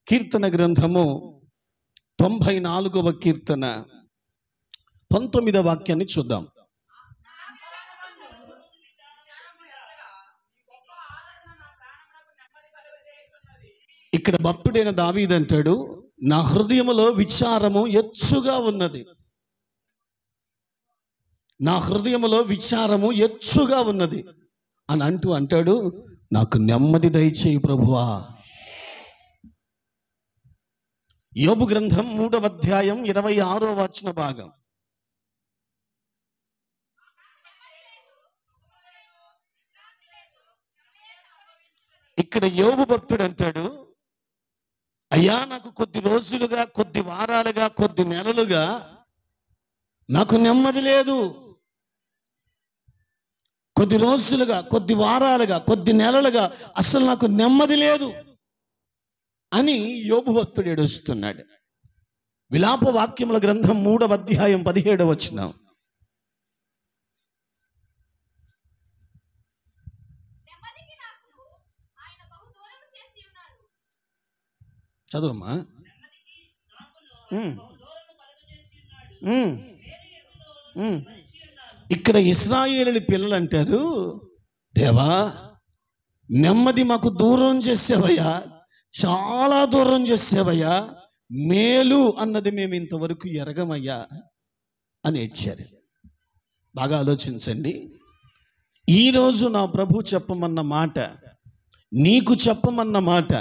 కీర్తన గ్రంథము 94వ కీర్తన 19వ వాక్యాన్ని చూద్దాం. ఇక్కడ భక్తుడైన దావీదు అంటాడు, నా హృదయములో విచారము ఎచ్చుగా ఉన్నది. నా హృదయములో విచారము ఎచ్చుగా ఉన్నది అని అంటాడు, నాకు నెమ్మది దయచేయి ప్రభువా. యోబు గ్రంథం 3వ అధ్యాయం 26వ వచన భాగం. ఇక్కడ యోబు భక్తుడు అంటాడు, అయ్యా నాకు కొద్ది రోజులుగా, కొద్ది వారాలుగా, కొద్ది నెలలుగా నాకు నెమ్మది లేదు. కొద్ది రోజులుగా, కొద్ది వారాలుగా, కొద్ది నెలలుగా అసలు నాకు నెమ్మది లేదు అని యోబు భక్తుడు ఏడుస్తున్నాడు. విలాప వాక్యముల గ్రంథం 3వ అధ్యాయం 17వ వచనం. చదువమ్మా. ఇక్కడ ఇశ్రాయేలు పిల్లలు అంటారు, దేవా నెమ్మది మాకు దూరం చేసేవయ్యా, చాలా దూరం చేసేవయ్యా, మేలు అన్నది మేము ఇంతవరకు ఎరగమయ్యా అని ఏడ్చారు. బాగా ఆలోచించండి. ఈరోజు నా ప్రభు చెప్పమన్న మాట, నీకు చెప్పమన్న మాట,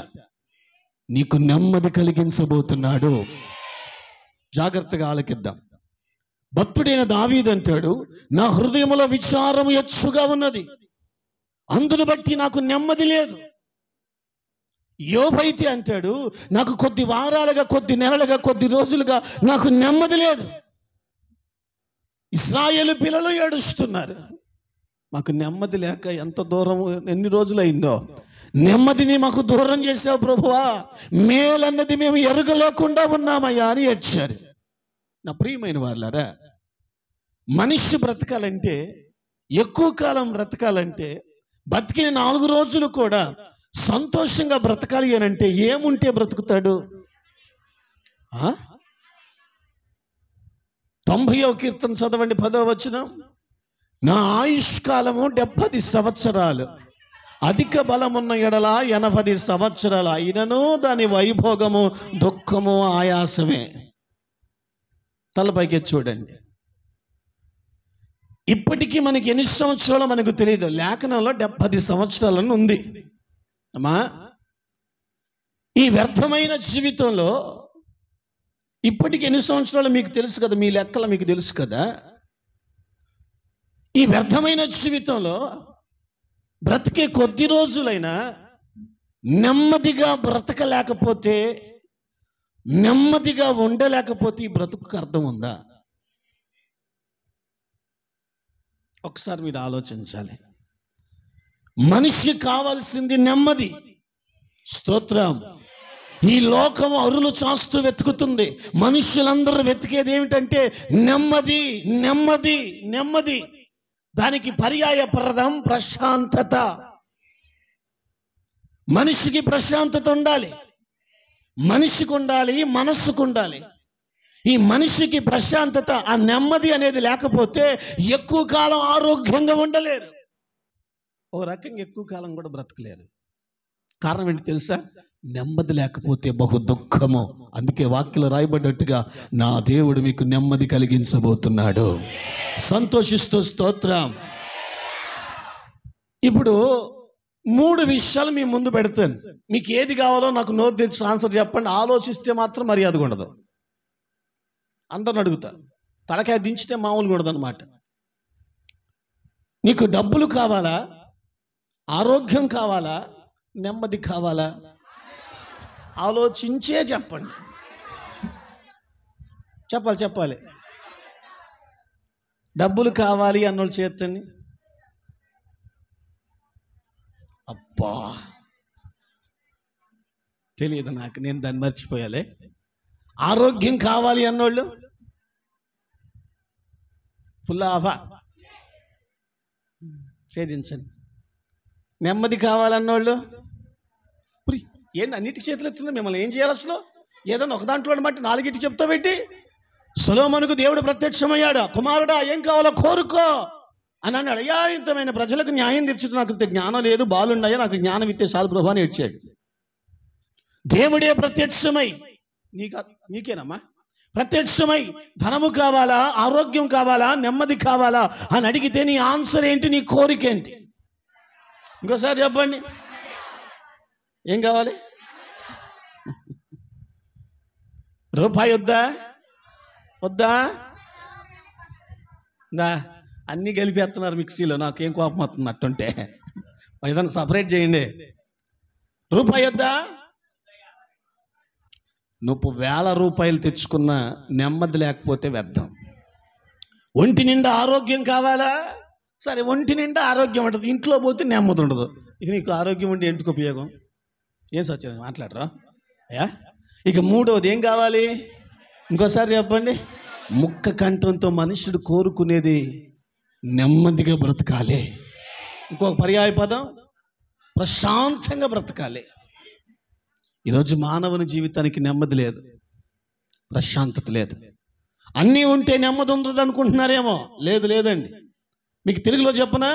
నీకు నెమ్మది కలిగించబోతున్నాడు. జాగ్రత్తగా ఆలకిద్దాం. భక్తుడైన దావీదు అంటాడు, నా హృదయములో విచారము ఎచ్చుగా ఉన్నది, అందును బట్టి నాకు నెమ్మది లేదు. యోబు అయితే అంటాడు, నాకు కొద్ది వారాలుగా, కొద్ది నెలలుగా, కొద్ది రోజులుగా నాకు నెమ్మది లేదు. ఇశ్రాయేలు పిల్లలు ఏడుస్తున్నారు, మాకు నెమ్మది లేక ఎంత దూరం, ఎన్ని రోజులు అయిందో, నెమ్మదిని మాకు దూరం చేసావు ప్రభువా, మేలన్నది మేము ఎరుగలేకుండా ఉన్నామయ్యా అని ఏడ్చారు. నా ప్రియమైన వాళ్ళారా, మనిషి బ్రతకాలంటే, ఎక్కువ కాలం బ్రతకాలంటే, బతికిన 4 రోజులు కూడా సంతోషంగా బ్రతకాలి అని అంటే ఏముంటే బ్రతుకుతాడు? 90వ కీర్తన చదవండి, 10వ వచనం. నా ఆయుష్కాలము 70 సంవత్సరాలు, అధిక బలమున్న ఎడల 80 సంవత్సరాలు అయినను దాని వైభోగము దుఃఖము ఆయాసమే. తలపైకి చూడండి. ఇప్పటికీ మనకి ఎన్ని సంవత్సరాలు మనకు తెలియదు, లేఖనంలో 70 సంవత్సరాలను ఉంది అమ్మా. ఈ వ్యర్థమైన జీవితంలో ఇప్పటికి ఎన్ని సంవత్సరాలు మీకు తెలుసు కదా, మీ లెక్కలు మీకు తెలుసు కదా. ఈ వ్యర్థమైన జీవితంలో బ్రతికే కొద్ది రోజులైనా నెమ్మదిగా బ్రతకలేకపోతే, నెమ్మదిగా ఉండలేకపోతే ఈ బ్రతుకు అర్థం ఉందా? ఒకసారి మీరు ఆలోచించాలి. మనిషికి కావాల్సింది నెమ్మది. స్తోత్రం. ఈ లోకం అరులు చాస్తూ వెతుకుతుంది. మనుషులందరూ వెతికేది ఏమిటంటే నెమ్మది, నెమ్మది, నెమ్మది. దానికి పర్యాయ పదం ప్రశాంతత. మనిషికి ప్రశాంతత ఉండాలి, మనిషికి ఉండాలి, మనస్సుకు ఉండాలి. ఈ మనిషికి ప్రశాంతత, ఆ నెమ్మది అనేది లేకపోతే ఎక్కువ కాలం ఆరోగ్యంగా ఉండలేరు, ఓ రకంగా ఎక్కువ కాలం కూడా బ్రతకలేరు. కారణం ఏంటి తెలుసా? నెమ్మది లేకపోతే బహు దుఃఖము. అందుకే వాక్యలో రాయబడ్డట్టుగా నా దేవుడు మీకు నెమ్మది కలిగించబోతున్నాడు. సంతోషిస్తూ స్తోత్రం. ఇప్పుడు 3 విషయాలు మీ ముందు పెడతాను. మీకు ఏది కావాలో నాకు నోరు తెరిచి ఆన్సర్ చెప్పండి. ఆలోచిస్తే మాత్రం మర్యాదగా ఉండదు. అందరిని అడుగుతారు, తలకాయ దించితే మామూలుగా ఉండదు అనమాట. నీకు డబ్బులు కావాలా, ఆరోగ్యం కావాలా, నెమ్మది కావాలా? ఆలోచించే చెప్పండి. చెప్పాలి. డబ్బులు కావాలి అన్నోళ్ళు చేతండి. అబ్బా తెలియదు నాకు, నేను దాన్ని మర్చిపోయాలే. ఆరోగ్యం కావాలి అన్నోళ్ళు ఫుల్ ఆఫా ఛేదించండి. నెమ్మది కావాలన్నోళ్ళు ఏంది అన్నిటికి చేతులు ఎత్తున్నా? మిమ్మల్ని ఏం చేయాలి అసలు? ఏదన్నా ఒక దాంట్లో బట్టి నాలుగిటి చెప్తావేంటి? సొలొమోనుకు దేవుడు ప్రత్యక్షమయ్యాడు. కుమారుడా ఏం కావాలో కోరుకో అని అన్నాడు. అయ్యా, ఇంతమైన ప్రజలకు న్యాయం తీర్చుతూ నాకు జ్ఞానం లేదు, బాలున్నాయా, నాకు జ్ఞానం ఇస్తే చాలు ప్రభు అని ఏడ్చాడు. దేవుడే ప్రత్యక్షమై నీకేనమ్మా ప్రత్యక్షమై ధనము కావాలా, ఆరోగ్యం కావాలా, నెమ్మది కావాలా అని అడిగితే నీ ఆన్సర్ ఏంటి? నీ కోరిక ఏంటి? ఇంకోసారి చెప్పండి. ఏం కావాలి? రూపాయి వద్దా? వద్దా? అన్నీ కలిపేస్తున్నారు మిక్సీలో. నాకేం కోపం వస్తుంది అట్టుంటే. ఏదైనా సపరేట్ చేయండి. రూపాయి వద్దా? నువ్వు 1000 రూపాయలు తెచ్చుకున్న నెమ్మది లేకపోతే వ్యర్థం. ఒంటి నిండా ఆరోగ్యం కావాలా? సరే, ఒంటి నిండా ఆరోగ్యం ఉంటుంది, ఇంట్లో పోతే నెమ్మది ఉండదు. ఇక నీకు ఆరోగ్యం ఉండి ఎందుకు ఉపయోగం? ఏం సత్యం మాట్లాడరా అయ్యా? ఇక మూడవది ఏం కావాలి? ఇంకోసారి చెప్పండి. ముక్క కంఠంతో మనుషుడు కోరుకునేది నెమ్మదిగా బ్రతకాలి. ఇంకొక పర్యాయ పదం ప్రశాంతంగా బ్రతకాలి. ఈరోజు మానవుని జీవితానికి నెమ్మది లేదు, ప్రశాంతత లేదు. అన్నీ ఉంటే నెమ్మది ఉంటుంది అనుకుంటున్నారేమో. లేదండి. మీకు తెలుగులో చెప్పనా?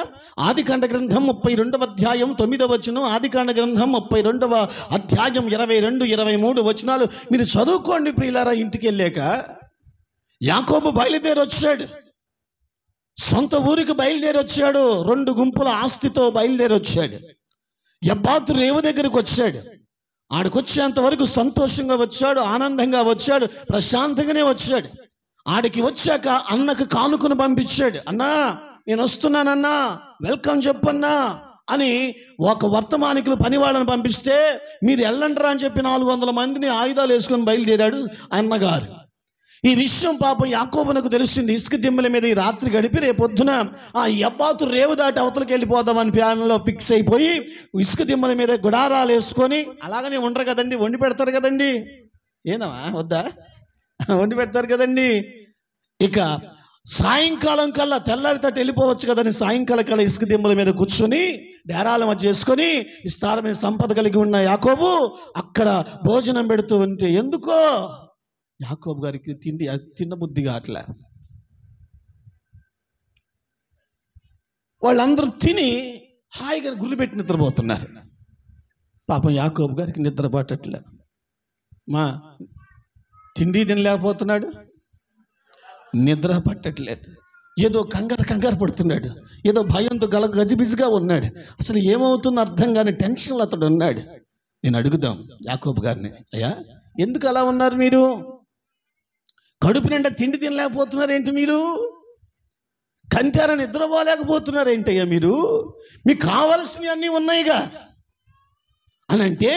ఆదికాండ గ్రంథం 32వ అధ్యాయం 9వ వచనం, ఆదికాండ గ్రంథం 32వ అధ్యాయం 22, 23 వచనాలు మీరు చదువుకోండి ప్రియులారా. ఇంటికి వెళ్ళాక యాకోబు బయలుదేరి వచ్చాడు, సొంత ఊరికి బయలుదేరి వచ్చాడు, 2 గుంపుల ఆస్తితో బయలుదేరి వచ్చాడు. యబ్బాతు రేవు దగ్గరికి వచ్చాడు. ఆడికొచ్చేంత వరకు సంతోషంగా వచ్చాడు, ఆనందంగా వచ్చాడు, ప్రశాంతంగానే వచ్చాడు. ఆడికి వచ్చాక అన్నకు కానుకను పంపించాడు. అన్నా నేను వస్తున్నానన్నా, వెల్కమ్ చెప్పన్నా అని ఒక వర్తమానికులు పని వాళ్ళని పంపిస్తే మీరు వెళ్ళండిరా అని చెప్పి 400 మందిని ఆయుధాలు వేసుకొని బయలుదేరాడు అన్నగారు. ఈ విషయం పాపం యాకోబునకు తెలిసింది. ఇసుక దిమ్మల మీద ఈ రాత్రి గడిపి రేపొద్దున ఆ యబ్బాతు రేవు దాటి అవతలకి వెళ్ళిపోదామని ప్లాన్లో ఫిక్స్ అయిపోయి ఇసుక దిమ్మల మీద గుడారాలు వేసుకొని, అలాగనే ఉండరు కదండి, వండి పెడతారు కదండి. ఏందమ్మా వద్దా? వండి పెడతారు కదండి. ఇక సాయంకాలం కల్లా తెల్లారి తట్టు వెళ్ళిపోవచ్చు కదని సాయంకాలం కల్లా ఇసుక దిమ్మల మీద కూర్చొని డేరాల మధ్య చేసుకొని విస్తారమైన సంపద కలిగి ఉన్న యాకోబు అక్కడ భోజనం పెడుతూ ఉంటే ఎందుకో యాకోబు గారికి తిన్న బుద్ధిగా అట్లా వాళ్ళందరూ తిని హాయిగా గుర్రు పెట్టి నిద్రపోతున్నారు. పాపం యాకోబు గారికి నిద్ర పట్టట్లే. మా తిండి తినలేకపోతున్నాడు, నిద్ర పట్టట్లేదు, ఏదో కంగారు పడుతున్నాడు, ఏదో భయంతో గజిబిజిగా ఉన్నాడు. అసలు ఏమవుతుందో అర్థం కాని టెన్షన్లో అతడు ఉన్నాడు. నేను అడుగుదాం యాకోబు గారిని, అయ్యా ఎందుకు అలా ఉన్నారు మీరు? కడుపు నిండా తిండి తినలేకపోతున్నారేంటి మీరు? కంటార నిద్రపోలేకపోతున్నారేంటయ్యా మీరు? మీకు కావలసినవి అన్నీ ఉన్నాయిగా అని అంటే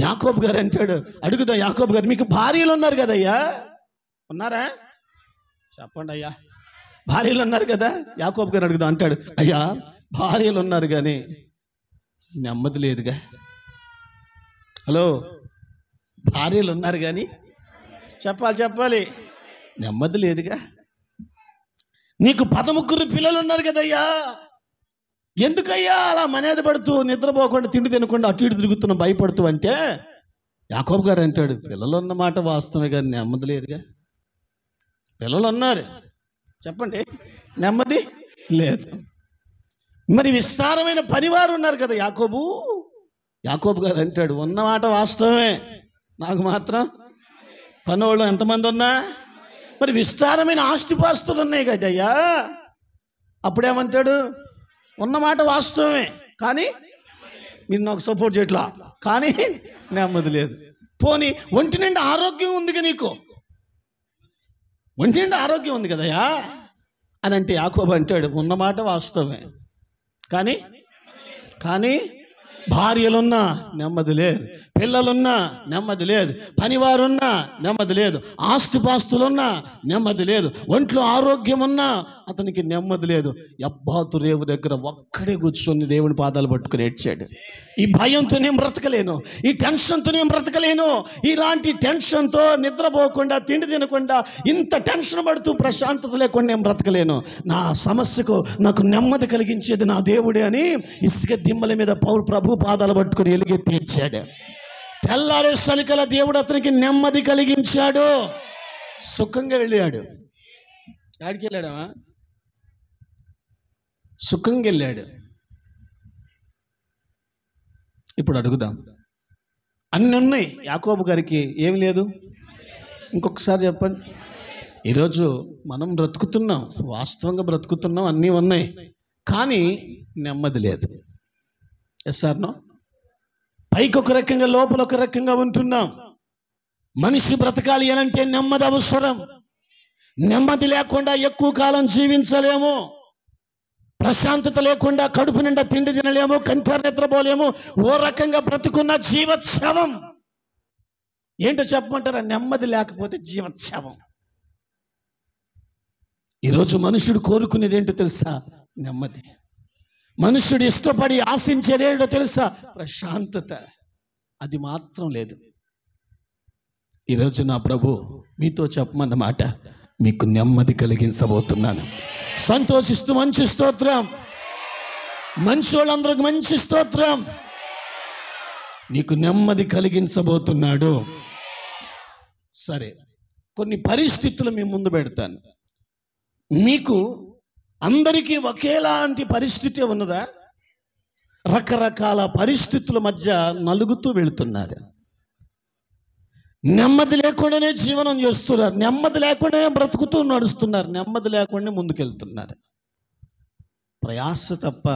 యాకోబు గారు అంటాడు. అడుగుదాం యాకోబు గారు, మీకు భార్యలు ఉన్నారు కదయ్యా, ఉన్నారా? చెప్పండి అయ్యా, భార్యలు ఉన్నారు కదా. యాకోబు గారు అడుగుదాం అంటాడు, అయ్యా భార్యలు ఉన్నారు కానీ నెమ్మది లేదుగా. హలో, భార్యలు ఉన్నారు కానీ చెప్పాలి నెమ్మది లేదుగా. నీకు 13 పిల్లలు ఉన్నారు కదయ్యా, ఎందుకయ్యా అలా మనేది పడుతూ నిద్రపోకుండా తిండి తినకుండా అటు ఇటు తిరుగుతున్న భయపడుతూ అంటే యాకోబు గారు అంటాడు, పిల్లలు ఉన్నమాట వాస్తవమే కానీ నెమ్మది లేదుగా. పిల్లలు ఉన్నారు, చెప్పండి, నెమ్మది లేదు. మరి విస్తారమైన పనివారు ఉన్నారు కదా యాకోబు గారు అంటాడు, ఉన్నమాట వాస్తవమే, నాకు మాత్రం పనోళ్ళు ఎంతమంది ఉన్నా మరి విస్తారమైన ఆస్తిపాస్తులు ఉన్నాయి కదయ్యా. అప్పుడేమంటాడు, ఉన్నమాట వాస్తవమే కానీ మీరు నాకు సపోర్ట్ చేయట్లా, కానీ నెమ్మది లేదు. పోనీ ఒంటి నిండా ఆరోగ్యం ఉందిగా, నీకు ఒంటి నిండా ఆరోగ్యం ఉంది కదయ్యా అని అంటే యాకోబు అంటాడు, ఉన్నమాట వాస్తవమే కానీ భార్యలున్నా నెమ్మది లేదు, పిల్లలున్నా నెమ్మది లేదు, పనివారున్నా నెమ్మది లేదు, ఆస్తిపాస్తులున్నా నెమ్మది లేదు, ఒంట్లో ఆరోగ్యం ఉన్నా అతనికి నెమ్మది లేదు. యబ్బాతు రేవు దగ్గర ఒక్కడే కూర్చొని దేవుని పాదాలు పట్టుకుని ఏడ్చాడు. ఈ భయంతో నేను బ్రతకలేను, ఈ టెన్షన్తో నేను బ్రతకలేను, ఇలాంటి టెన్షన్తో నిద్రపోకుండా తిండి తినకుండా ఇంత టెన్షన్ పడుతూ ప్రశాంతత లేకుండా నేను బ్రతకలేను, నా సమస్యకు నాకు నెమ్మది కలిగించేది నా దేవుడే అని ఇసుక దిమ్మల మీద ప్రభు పాదాలు పట్టుకుని ఎలుగెత్తి ఏడ్చాడు. తెల్లారే సలికల దేవుడు అతనికి నెమ్మది కలిగించాడు, సుఖంగా వెళ్ళాడు. ఆడికి వెళ్ళాడమా? సుఖంగా వెళ్ళాడు. ఇప్పుడు అడుగుదాం, అన్నీ ఉన్నాయి, యాకోబు గారికి ఏమి లేదు? ఇంకొకసారి చెప్పండి. ఈరోజు మనం బ్రతుకుతున్నాం, వాస్తవంగా బ్రతుకుతున్నాం, అన్నీ ఉన్నాయి, కానీ నెమ్మది లేదు. Yes or no? పైకి ఒక రకంగా, లోపల ఒక రకంగా ఉంటున్నాం. మనిషి బ్రతకాలి అనంటే నెమ్మది అవసరం. నెమ్మది లేకుండా ఎక్కువ కాలం జీవించలేము. ప్రశాంతత లేకుండా కడుపు నిండా తిండి తినలేము, కంటారు నిద్రపోలేము. ఓ రకంగా బ్రతుకున్న జీవోత్సవం. ఏంటో చెప్పమంటారా? నెమ్మది లేకపోతే జీవోత్సవం. ఈరోజు మనుషుడు కోరుకునేది ఏంటో తెలుసా? నెమ్మది. మనుషుడు ఇష్టపడి ఆశించేది ఏంటో తెలుసా? ప్రశాంతత. అది మాత్రం లేదు. ఈరోజు నా ప్రభు మీతో చెప్పమన్నమాట, మీకు నెమ్మది కలిగించబోతున్నాను. సంతోషిస్తూ మంచి స్తోత్రం. మంచి వాళ్ళందరికి మంచి స్తోత్రం. నీకు నెమ్మది కలిగించబోతున్నాడు. సరే, కొన్ని పరిస్థితులు మీ ముందు పెడతాను. మీకు అందరికీ ఒకేలాంటి పరిస్థితి ఉన్నదా? రకరకాల పరిస్థితుల మధ్య నలుగుతూ వెళుతున్నారు. నెమ్మది లేకుండానే జీవనం చేస్తున్నారు, నెమ్మది లేకుండానే బ్రతుకుతూ నడుస్తున్నారు, నెమ్మది లేకుండా ముందుకెళ్తున్నారు. ప్రయాస తప్ప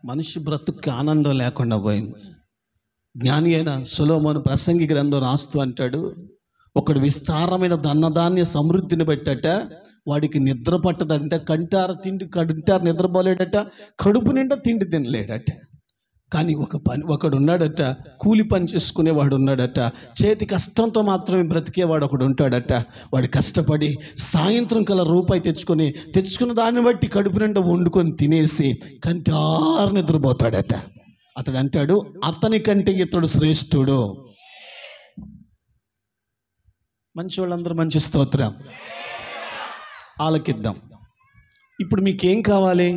మనిషి బ్రతుక్కి ఆనందం లేకుండా పోయింది. జ్ఞాని అయిన సొలొమోను ప్రసంగి గ్రంథం రాస్తూ అంటాడు, ఒకడు విస్తారమైన ధనధాన్య సమృద్ధిని బట్టట వాడికి నిద్ర పట్టదంట, కంటారు నిద్రపోలేడట, కడుపు నిండా తిండి తినలేడట. కానీ ఒకడు ఉన్నాడట, కూలి పని చేసుకునేవాడు ఉన్నాడట, చేతి కష్టంతో మాత్రమే బ్రతికేవాడు ఒకడు ఉంటాడట. వాడు కష్టపడి సాయంత్రం కల రూపాయి తెచ్చుకున్న దాన్ని బట్టి కడుపు నిండా వండుకొని తినేసి కంటారు నిద్రపోతాడట. అతడు అంటాడు, అతని కంటే ఇతడు శ్రేష్ఠుడు. మంచి వాళ్ళందరూ మంచి స్తోత్రం. ఆలకిద్దాం. ఇప్పుడు మీకేం కావాలి?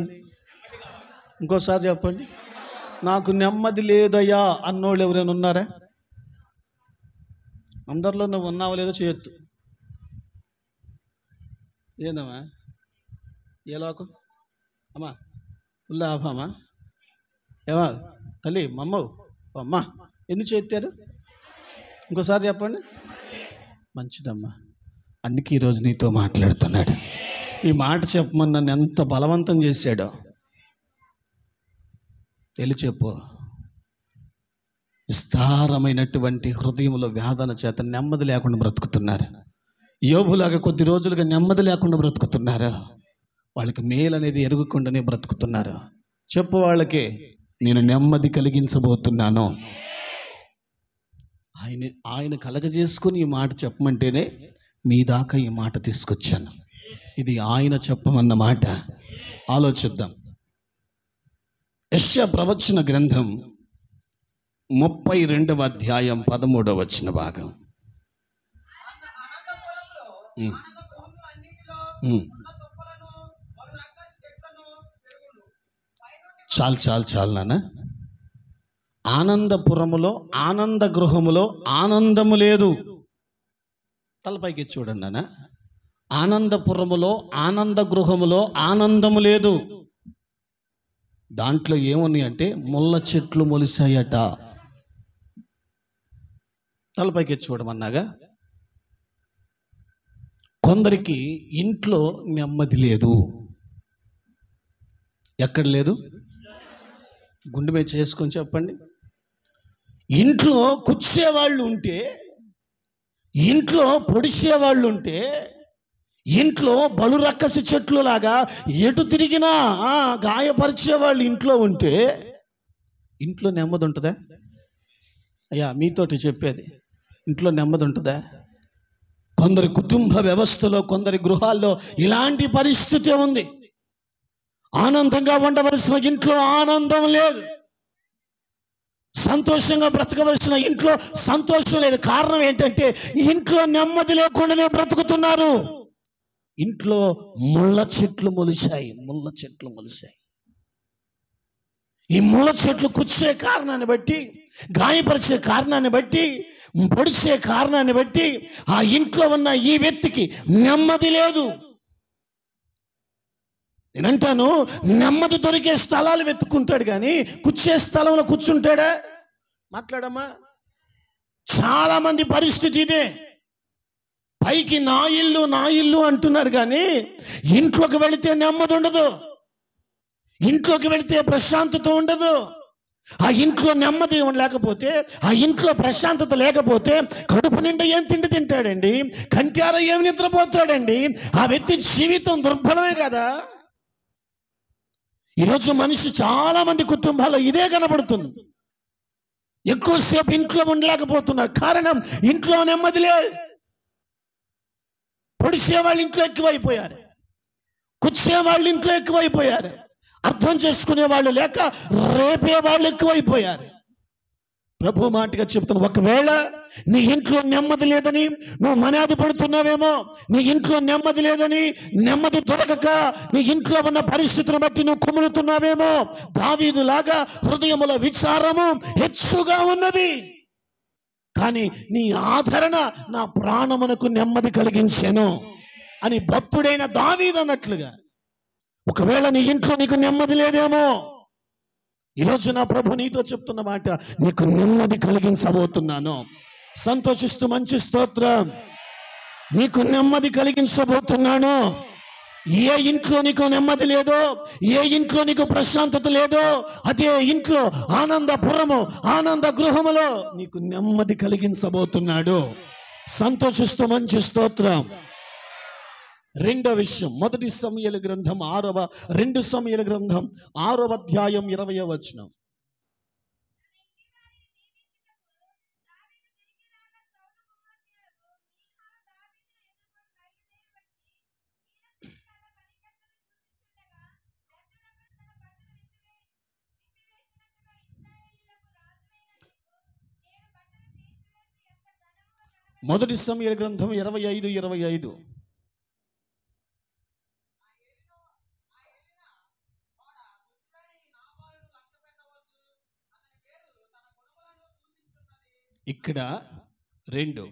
ఇంకోసారి చెప్పండి. నాకు నెమ్మది లేదయ్యా అన్నోళ్ళు ఎవరైనా ఉన్నారా? అందరిలో నువ్వు ఉన్నావో లేదో చేయొద్దు. ఏందమ్మా? ఏ లోకం అమ్మా? ఉల్లాభమ్మా? ఏమా తల్లి మమ్మవు అమ్మా ఎందుకు చేస్తారు? ఇంకోసారి చెప్పండి. మంచిదమ్మా. అందుకే ఈరోజు నీతో మాట్లాడుతున్నాడు. ఈ మాట చెప్పమని నన్ను ఎంత బలవంతం చేశాడో చెప్పు. విస్తారమైనటువంటి హృదయంలో వేదన చేత నెమ్మది లేకుండా బ్రతుకుతున్నారు. యోబులాగా కొద్ది రోజులుగా నెమ్మది లేకుండా బ్రతుకుతున్నారు. వాళ్ళకి మేలు అనేది ఎరుగుకుండానే బ్రతుకుతున్నారు. చెప్పు వాళ్ళకి, నేను నెమ్మది కలిగించబోతున్నాను. ఆయన కలగజేసుకుని ఈ మాట చెప్పమంటేనే మీ దాకా ఈ మాట తీసుకొచ్చాను. ఇది ఆయన చెప్పమన్న మాట. ఆలోచిద్దాం. యెషయా ప్రవచన గ్రంథం 32వ అధ్యాయం 13వ వచన భాగం. చాలు నాన్న. ఆనందపురములో, ఆనంద గృహములో ఆనందము లేదు. తలపైకి చూడండి నాన్న. ఆనందపురములో, ఆనంద గృహములో ఆనందము లేదు. దాంట్లో ఏమున్నాయి అంటే ముళ్ళ చెట్లు మొలిసాయట. తలపైకి చూడమన్నాగా. కొందరికి ఇంట్లో నెమ్మది లేదు. ఎక్కడ లేదు? గుండె మీద చేసుకొని చెప్పండి. ఇంట్లో కూర్చేవాళ్ళు ఉంటే, ఇంట్లో పొడిచేవాళ్ళు ఉంటే, ఇంట్లో బలు రక్కసి చెట్లు లాగా ఎటు తిరిగినా గాయపరిచేవాళ్ళు ఇంట్లో ఉంటే ఇంట్లో నెమ్మది ఉంటుందా? అయ్యా మీతోటి చెప్పేది, ఇంట్లో నెమ్మది ఉంటుందా? కొందరి కుటుంబ వ్యవస్థలో, కొందరి గృహాల్లో ఇలాంటి పరిస్థితి ఉంది. ఆనందంగా ఉండవలసిన ఇంట్లో ఆనందం లేదు, సంతోషంగా బ్రతకవలసిన ఇంట్లో సంతోషం లేదు. కారణం ఏంటంటే ఇంట్లో నెమ్మది లేకుండానే బ్రతుకుతున్నారు. ఇంట్లో ముళ్ళ చెట్లు మొలిచాయి. ఈ ముళ్ళ చెట్లు కుచ్చే కారణాన్ని బట్టి, గాయపరిచే కారణాన్ని బట్టి, పొడిచే కారణాన్ని బట్టి ఆ ఇంట్లో ఉన్న ఈ వ్యక్తికి నెమ్మది లేదు. నేనంటాను, నెమ్మది దొరికే స్థలాలు వెతుక్కుంటాడు కానీ కూర్చే స్థలంలో కూర్చుంటాడా? మాట్లాడమ్మా. చాలా మంది పరిస్థితి ఇదే. పైకి నా ఇల్లు అంటున్నారు కానీ ఇంట్లోకి వెళితే నెమ్మది ఉండదు, ఇంట్లోకి వెళితే ప్రశాంతత ఉండదు. ఆ ఇంట్లో నెమ్మది లేకపోతే, ఆ ఇంట్లో ప్రశాంతత లేకపోతే కడుపు నిండా ఏం తిండి తింటాడండి? కంటార ఏమి నిద్రపోతాడండి? ఆ వ్యక్తి జీవితం దుర్బలమే కదా. ఈరోజు మనిషి చాలా మంది కుటుంబాల్లో ఇదే కనబడుతుంది. ఎక్కువసేపు ఇంట్లో ఉండలేకపోతున్నారు. కారణం, ఇంట్లో నెమ్మది లేదు. పొడిసే వాళ్ళు ఇంట్లో ఎక్కువైపోయారు, కూర్చే వాళ్ళు ఇంట్లో ఎక్కువైపోయారు, అర్థం చేసుకునే వాళ్ళు లేక రేపే వాళ్ళు ఎక్కువైపోయారు. ప్రభు మాటగా చెప్తాను, ఒకవేళ నీ ఇంట్లో నెమ్మది లేదని నువ్వు మనాది పడుతున్నావేమో, నీ ఇంట్లో నెమ్మది లేదని, నెమ్మది దొరకక నీ ఇంట్లో ఉన్న పరిస్థితిని బట్టి నువ్వు కుములుతున్నావేమో, దావీదులాగా హృదయముల విచారము హెచ్చుగా ఉన్నది, కానీ నీ ఆదరణ నా ప్రాణమునకు నెమ్మది కలిగించెను అని భక్తుడైన దావీదు అన్నట్లుగా, ఒకవేళ నీ ఇంట్లో నీకు నెమ్మది లేదేమో, ఈరోజు నా ప్రభు నీతో చెప్తున్న మాట, నీకు నెమ్మది కలిగించబోతున్నాను. సంతోషిస్తూ మంచి స్తోత్రం. నీకు నెమ్మది కలిగించబోతున్నాను. ఏ ఇంట్లో నీకు నెమ్మది లేదో, ఏ ఇంట్లో నీకు ప్రశాంతత లేదో, అదే ఇంట్లో ఆనందపురము, ఆనంద గృహములో నీకు నెమ్మది కలిగించబోతున్నాడు. సంతోషిస్తూ మంచి స్తోత్రం. రెండో విషయం, 2 సమూయేలు గ్రంథం 6వ అధ్యాయం 20వ వచనం. మొదటి సమూయేలు గ్రంథం 25:25. ఇక్కడ 2,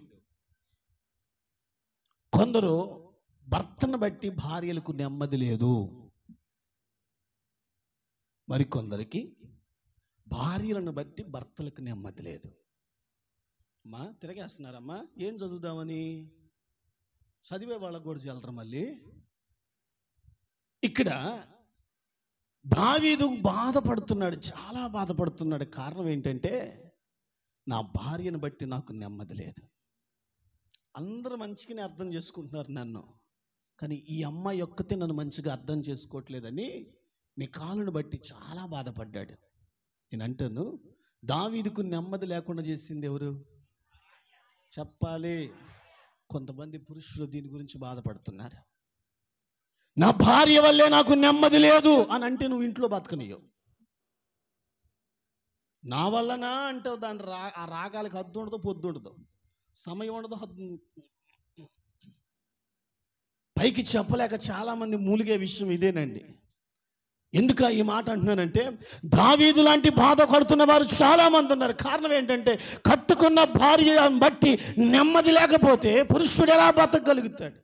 కొందరు భర్తను బట్టి భార్యలకు నెమ్మది లేదు, మరికొందరికి భార్యలను బట్టి భర్తలకు నెమ్మది లేదు. అమ్మా తిరగేస్తున్నారమ్మా, ఏం చదువుదామని చదివే వాళ్ళకు కూడా చల్లరు. మళ్ళీ ఇక్కడ దావీదు బాధపడుతున్నాడు, చాలా బాధపడుతున్నాడు. కారణం ఏంటంటే, నా భార్యను బట్టి నాకు నెమ్మది లేదు. అందరూ మంచిగానే అర్థం చేసుకుంటున్నారు నన్ను, కానీ ఈ అమ్మాయి ఒక్కతే నన్ను మంచిగా అర్థం చేసుకోవట్లేదని మికాలును బట్టి చాలా బాధపడ్డాడు. నేను అంటాను, దావీదుకు నెమ్మది లేకుండా చేసింది ఎవరు చెప్పాలి? కొంతమంది పురుషులు దీని గురించి బాధపడుతున్నారు. నా భార్య వల్లే నాకు నెమ్మది లేదు అని అంటే నువ్వు ఇంట్లో బతకనియవు. నా వల్లనా అంటావు, దాని ఆ రాగాలకు హద్దు ఉండదు, పొద్దు ఉండదు, సమయం ఉండదు, పైకి చెప్పలేక చాలామంది మూలిగే విషయం ఇదేనండి. ఎందుకు ఈ మాట అంటున్నానంటే, దావీదు లాంటి బాధ పడుతున్న వారు చాలా మంది ఉన్నారు. కారణం ఏంటంటే, కట్టుకున్న భార్యను బట్టి నెమ్మది లేకపోతే పురుషుడు ఎలా బతకగలుగుతాడు?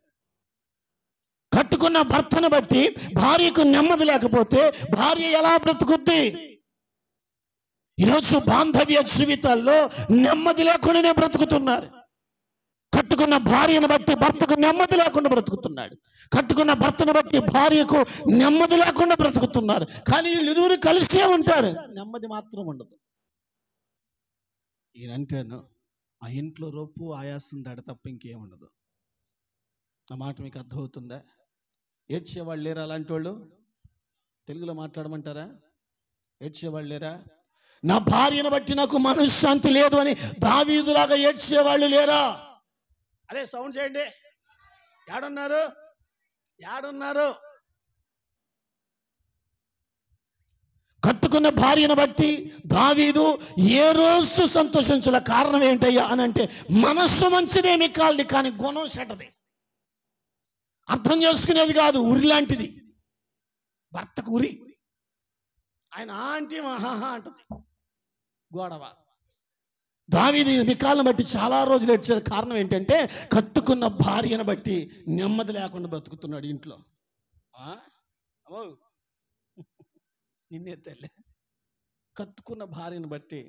కట్టుకున్న భర్తను బట్టి భార్యకు నెమ్మది లేకపోతే భార్య ఎలా బ్రతుకుద్ది? ఈరోజు బాంధవ్య జీవితాల్లో నెమ్మది లేకుండానే బ్రతుకుతున్నారు. కట్టుకున్న భార్యను బట్టి భర్తకు నెమ్మది లేకుండా బ్రతుకుతున్నాడు, కట్టుకున్న భర్తను బట్టి భార్యకు నెమ్మది లేకుండా బ్రతుకుతున్నారు. కానీ వీళ్ళిరువురు కలిసే ఉంటారు, నెమ్మది మాత్రం ఉండదు. ఈయనంటాను, ఆ ఇంట్లో రొప్పు ఆయాసం దాడ తప్ప ఇంకేముండదు. ఆ మాట మీకు అర్థమవుతుందా? ఏడ్చేవాళ్ళు లేరా? అలాంటి వాళ్ళు తెలుగులో మాట్లాడమంటారా? ఏడ్చేవాళ్ళు లేరా? నా భార్యను బట్టి నాకు మనశ్శాంతి లేదు అని దావీదులాగా ఏడ్చేవాళ్ళు లేరా? అరే సౌండ్ చేయండి. ఏడున్నారు? కట్టుకున్న భార్యను బట్టి దావీదు ఏ రోజు సంతోషించాల. కారణం ఏంటయ్యా అని అంటే, మనస్సు మంచిదేమి కాదు, కానీ గుణం చెడ్డది. అర్థం చేసుకునేది కాదు, ఉరి లాంటిది. భర్తకు ఉరి. ఆయన ఆంటీ మహాహా అంటది, గొడవ. దావీదు మికాలను బట్టి చాలా రోజులు ఏడ్చాడు. కారణం ఏంటంటే కట్టుకున్న భార్యను బట్టి నెమ్మది లేకుండా బతుకుతున్నాడు ఇంట్లో. నిన్నే తల్లి, కట్టుకున్న భార్యను బట్టి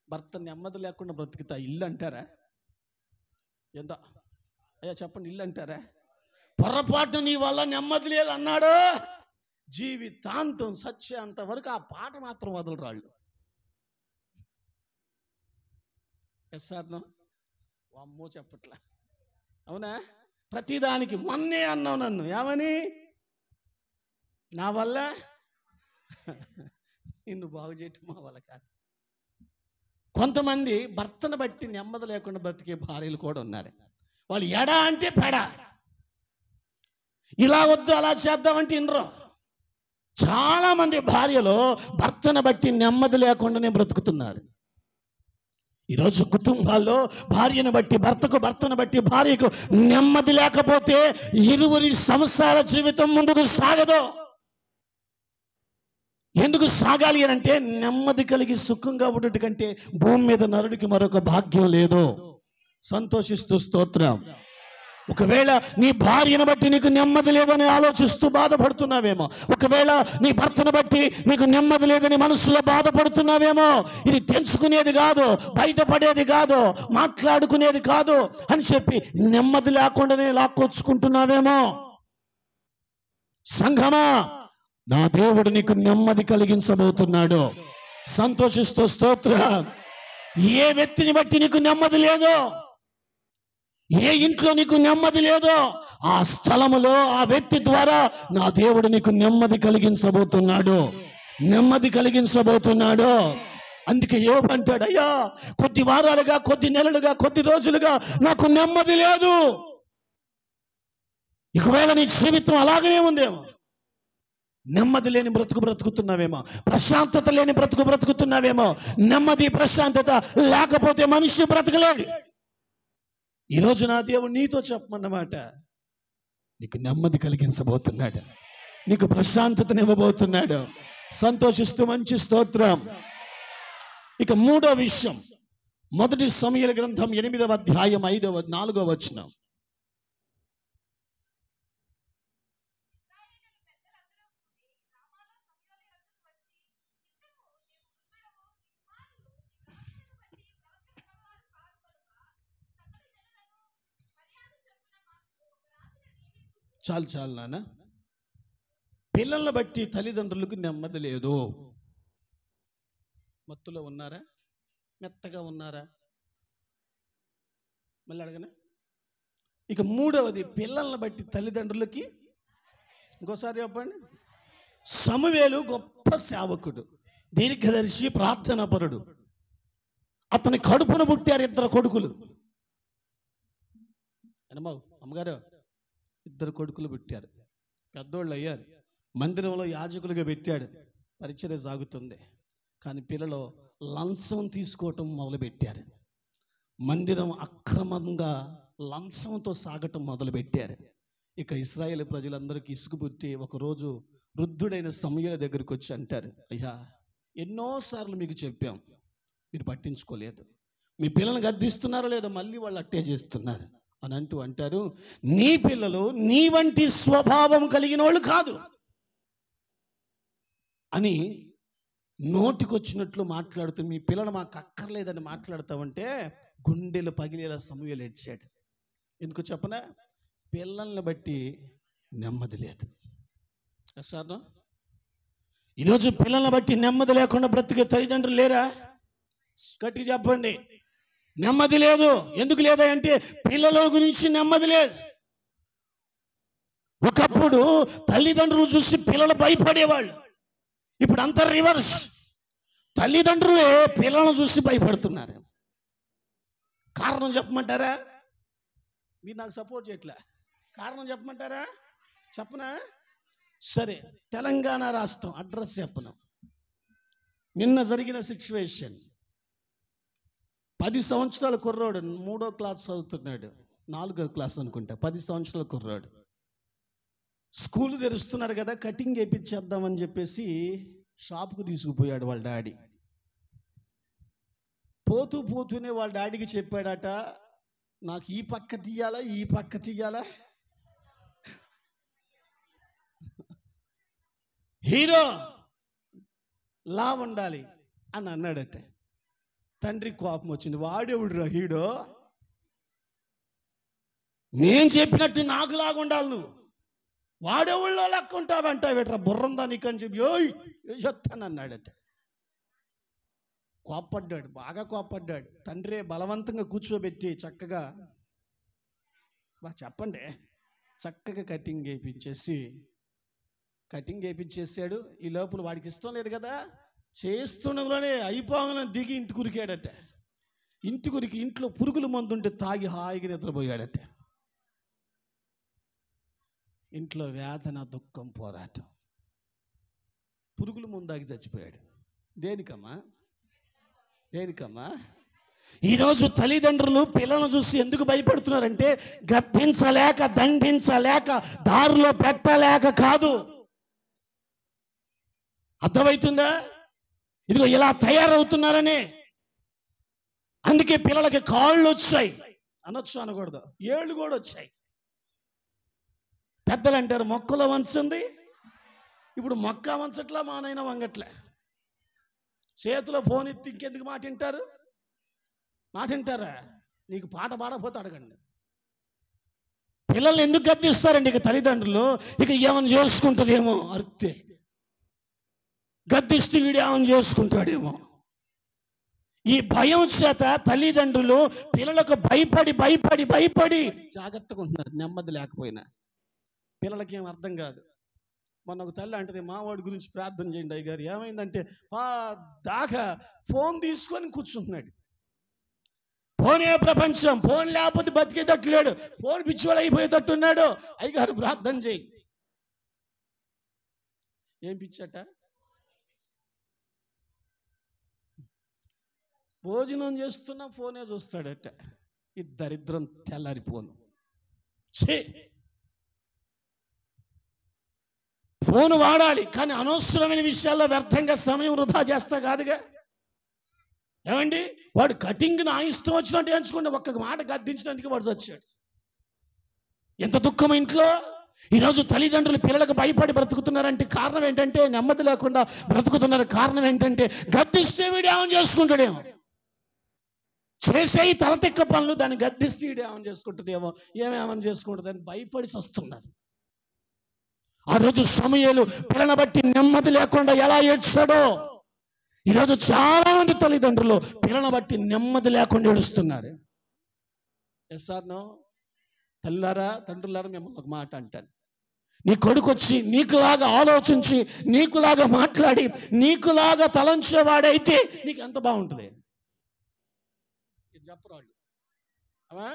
భర్త నెమ్మది లేకుండా బ్రతుకుతా ఇల్లు అంటారా? ఎంత అయ్యా చెప్పండి, ఇల్లు అంటారా? పొరపాటు నీ వల్ల నెమ్మది లేదు అన్నాడు, జీవితాంతం సత్యాంత వరకు ఆ పాట మాత్రం వదలరాళ్ళు. ఎస్ఆర్నో అమ్మో చెప్పట్లా, అవునా? ప్రతిదానికి మొన్నే అన్నావు నన్ను ఏమని, నా వల్ల నిన్ను బాగు చేయటం మా వల్ల కాదు. కొంతమంది భర్తను బట్టి నెమ్మది లేకుండా బ్రతికే భార్యలు కూడా ఉన్నారు. వాళ్ళు ఎడా అంటే పెడ, ఇలా వద్దు అలా చేద్దామంటే ఇనరు. చాలా మంది భార్యలు భర్తను బట్టి నెమ్మది లేకుండానే బ్రతుకుతున్నారు. ఈరోజు కుటుంబాల్లో భార్యను బట్టి భర్తకు, భర్తను బట్టి భార్యకు నెమ్మది లేకపోతే ఇరువురి సంసార జీవితం ముందుకు సాగదు. ఎందుకు సాగాలి అని అంటే, నెమ్మది కలిగి సుఖంగా ఉండటం కంటే భూమి మీద నరుడికి మరొక భాగ్యం లేదు. సంతోషిస్తూ స్తోత్రం. ఒకవేళ నీ భార్యను బట్టి నీకు నెమ్మది లేదని ఆలోచిస్తూ బాధపడుతున్నావేమో, ఒకవేళ నీ భర్తను బట్టి నీకు నెమ్మది లేదని మనసులో బాధపడుతున్నావేమో, ఇది తెంచుకునేది కాదు, బయటపడేది కాదు, మాట్లాడుకునేది కాదు అని చెప్పి నెమ్మది లేకుండానే లాక్కొచ్చుకుంటున్నావేమో. సంఘమా, నా దేవుడు నీకు నెమ్మది కలిగించబోతున్నాడు. సంతోషిస్తూ స్తోత్రం. ఏ వ్యక్తిని బట్టి నీకు నెమ్మది లేదో, ఏ ఇంట్లో నీకు నెమ్మది లేదో, ఆ స్థలములో ఆ వ్యక్తి ద్వారా నా దేవుడు నీకు నెమ్మది కలిగించబోతున్నాడు, నెమ్మది కలిగించబోతున్నాడు. అందుకే యోబు అంటాడు, అయ్యా కొద్ది వారాలుగా, కొద్ది నెలలుగా, కొద్ది రోజులుగా నాకు నెమ్మది లేదు. ఒకవేళ నీ జీవితం అలాగనే ఉందేమో, నెమ్మది లేని బ్రతుకు బ్రతుకుతున్నావేమో, ప్రశాంతత లేని బ్రతుకు బ్రతుకుతున్నావేమో. నెమ్మది ప్రశాంతత లేకపోతే మనిషి బ్రతకలేడు. ఈరోజు నా దేవుడు నీతో చెప్పమన్నమాట, నీకు నెమ్మది కలిగించబోతున్నాడు, నీకు ప్రశాంతతనివ్వబోతున్నాడు. సంతోషిస్తూ మంచి స్తోత్రం. ఇక మూడో విషయం, మొదటి సమూయేలు గ్రంథం 8వ అధ్యాయం 4వ వచనం. చాలు నాన్న. పిల్లల్ని బట్టి తల్లిదండ్రులకు నెమ్మది లేదు. మత్తులో ఉన్నారా, మెత్తగా ఉన్నారా? మళ్ళీ అడగనా? ఇక మూడవది, పిల్లల్ని బట్టి తల్లిదండ్రులకి, ఇంకోసారి చెప్పండి. సమూయేలు గొప్ప సేవకుడు, దీర్ఘదర్శి, ప్రార్థనాపరుడు. అతని కడుపున పుట్టారు 2 కొడుకులు. అమ్మగారు 2 కొడుకులు పుట్టారు, పెద్దోళ్ళు అయ్యారు. మందిరంలో యాజకులుగా పెట్టాడు, పరిచర్య సాగుతుంది. కానీ పిల్లలు లంచం తీసుకోవటం మొదలుపెట్టారు. మందిరం అక్రమంగా లంచంతో సాగటం మొదలుపెట్టారు. ఇక ఇశ్రాయేలు ప్రజలందరికీ ఇసుకు పుట్టి ఒకరోజు వృద్ధుడైన సమూయేలు దగ్గరికి వచ్చి అంటారు, అయ్యా ఎన్నోసార్లు మీకు చెప్పాం, మీరు పట్టించుకోలేదు. మీ పిల్లల్ని గద్దిస్తున్నారో లేదో, మళ్ళీ వాళ్ళు అట్టే చేస్తున్నారు అని అంటారు, నీ పిల్లలు నీ వంటి స్వభావం కలిగిన వాళ్ళు కాదు అని నోటికొచ్చినట్లు మాట్లాడుతూ, మీ పిల్లలు మాకు అక్కర్లేదని మాట్లాడుతామంటే గుండెలు పగిలేలా సమూయేలు ఏడ్చాడు. ఎందుకు చెప్పనా? పిల్లల్ని బట్టి నెమ్మది లేదు. సార్, ఈరోజు పిల్లల్ని బట్టి నెమ్మది లేకుండా బ్రతికే తల్లిదండ్రులు లేరా? గట్టి చెప్పండి. నెమ్మది లేదు. ఎందుకు లేదా అంటే పిల్లల గురించి నెమ్మది లేదు. ఒకప్పుడు తల్లిదండ్రులు చూసి పిల్లలు భయపడేవాళ్ళు, ఇప్పుడు అంతా రివర్స్. తల్లిదండ్రులే పిల్లలను చూసి భయపడుతున్నారు. కారణం చెప్పమంటారా? మీరు నాకు సపోర్ట్ చేయట్లే. కారణం చెప్పమంటారా? చెప్పనా? సరే, తెలంగాణ రాష్ట్రం అడ్రస్ చెప్పను. నిన్న జరిగిన సిచ్యువేషన్, 10 సంవత్సరాల కుర్రాడు, 3వ క్లాస్ చదువుతున్నాడు, 4వ క్లాస్ అనుకుంటా, 10 సంవత్సరాల కుర్రాడు. స్కూల్ తెరుస్తున్నారు కదా, కటింగ్ వేయించేద్దామని చెప్పేసి షాపుకు తీసుకుపోయాడు వాళ్ళ డాడీ. పోతూ పోతూనే వాళ్ళ డాడీకి చెప్పాడట, నాకు ఈ పక్క తీయాలా ఈ పక్క తీయాలా, హీరో లా ఉండాలి అని అన్నాడట. తండ్రి కోపం వచ్చింది, వాడెవడురా హీరో, నేను చెప్పినట్టు నాకు లాగా ఉండాలి, నువ్వు వాడెవళ్ళో లెక్క ఉంటావంటావేట్రా, బుర్రందా నీకు అని చెప్పి ఓయ్ చెప్తాను అన్నాడట. కోప్పడ్డాడు, బాగా కోప్పడ్డాడు. తండ్రి బలవంతంగా కూర్చోబెట్టి చక్కగా చెప్పండి చక్కగా కటింగ్ వేయించేసాడు. ఈ లోపల వాడికి ఇష్టం లేదు కదా, చేస్తుండగానే అయిపోగానే దిగి ఇంటికి ఉరికాడట. ఇంట్లో పురుగుల మందు ఉంటే తాగి హాయిగా నిద్రపోయాడట. ఇంట్లో వేదన, దుఃఖం, పోరాటం. పురుగుల మందు తాగి చచ్చిపోయాడు. దేనికమ్మా? ఈరోజు తల్లిదండ్రులు పిల్లలను చూసి ఎందుకు భయపడుతున్నారంటే గద్దించలేక, దండించలేక, దారిలో పెట్టలేక కాదు. అర్థమవుతుందా? ఇదిగో ఇలా తయారవుతున్నారని. అందుకే పిల్లలకి కాళ్ళు వచ్చాయి అనొచ్చు, అనకూడదు, ఏళ్ళు కూడా వచ్చాయి. పెద్దలు అంటారు మొక్కలో వంచుంది, ఇప్పుడు మొక్క వంచట్లా, మానైనా వంగట్లే. చేతిలో ఫోన్ ఎత్తి ఇంకెందుకు మాట వింటారా? నీకు పాట పాడకపోతే అడగండి. పిల్లల్ని ఎందుకు గద్దిస్తారండి ఇక తల్లిదండ్రులు? ఇక ఏమైనా చేసుకుంటుందేమో అర్థే, గద్దిస్తూ వీడు ఏమైనా చేసుకుంటాడేమో. ఈ భయం చేత తల్లిదండ్రులు పిల్లలకు భయపడి జాగ్రత్తగా ఉంటున్నారు. నెమ్మది లేకపోయినా పిల్లలకి ఏం అర్థం కాదు. మొన్న ఒక తల్లి అంటది, మావాడి గురించి ప్రార్థన చేయండి అయ్యగారు. ఏమైందంటే దాకా ఫోన్ తీసుకొని కూర్చుంటున్నాడు. ఫోనే ప్రపంచం, ఫోన్ లేకపోతే బతికేటట్టు లేడు, ఫోన్ పిచ్చివాడు అయిపోయేటట్టున్నాడు. అయ్యగారు ప్రార్థన చేయి. ఏం పిచ్చట? భోజనం చేస్తున్నా ఫోనే చూస్తాడట. ఈ దరిద్రం తెల్లారిపోను. ఫోన్ వాడాలి, కానీ అనవసరమైన విషయాల్లో వ్యర్థంగా సమయం వృధా చేస్తా కాదుగా. ఏమండి, వాడు కటింగ్ నా ఇష్టం వచ్చినట్టు ఎంచుకుంటే ఒక్క మాట గద్దించినందుకు వాడు వచ్చాడు. ఎంత దుఃఖం ఇంట్లో. ఈరోజు తల్లిదండ్రులు పిల్లలకు భయపడి బ్రతుకుతున్నారంటే కారణం ఏంటంటే, నెమ్మది లేకుండా బ్రతుకుతున్నారు. కారణం ఏంటంటే గద్దిస్తే వీడు ఏమని చేసుకుంటాడేమో, చేసే తల తిక్క పనులు దాన్ని గద్దిస్తే వీడు ఏమని చేసుకుంటుందేమో, ఏమేమని చేసుకుంటుందని భయపడి వస్తున్నారు. ఆ రోజు సమూయేలు పిల్లలను బట్టి నెమ్మది లేకుండా ఎలా ఏడ్చాడో, ఈరోజు చాలా మంది తల్లిదండ్రులు పిల్లలను బట్టి నెమ్మది లేకుండా ఏడుస్తున్నారు. Yes or no? తల్లారా, తండ్రులారా, మిమ్మల్ని ఒక మాట అంటాను. నీ కొడుకు వచ్చి నీకులాగా ఆలోచించి, నీకులాగా మాట్లాడి, నీకులాగా తలంచేవాడైతే నీకు ఎంత బాగుంటుంది చెప్పరాళ్ళు. అవా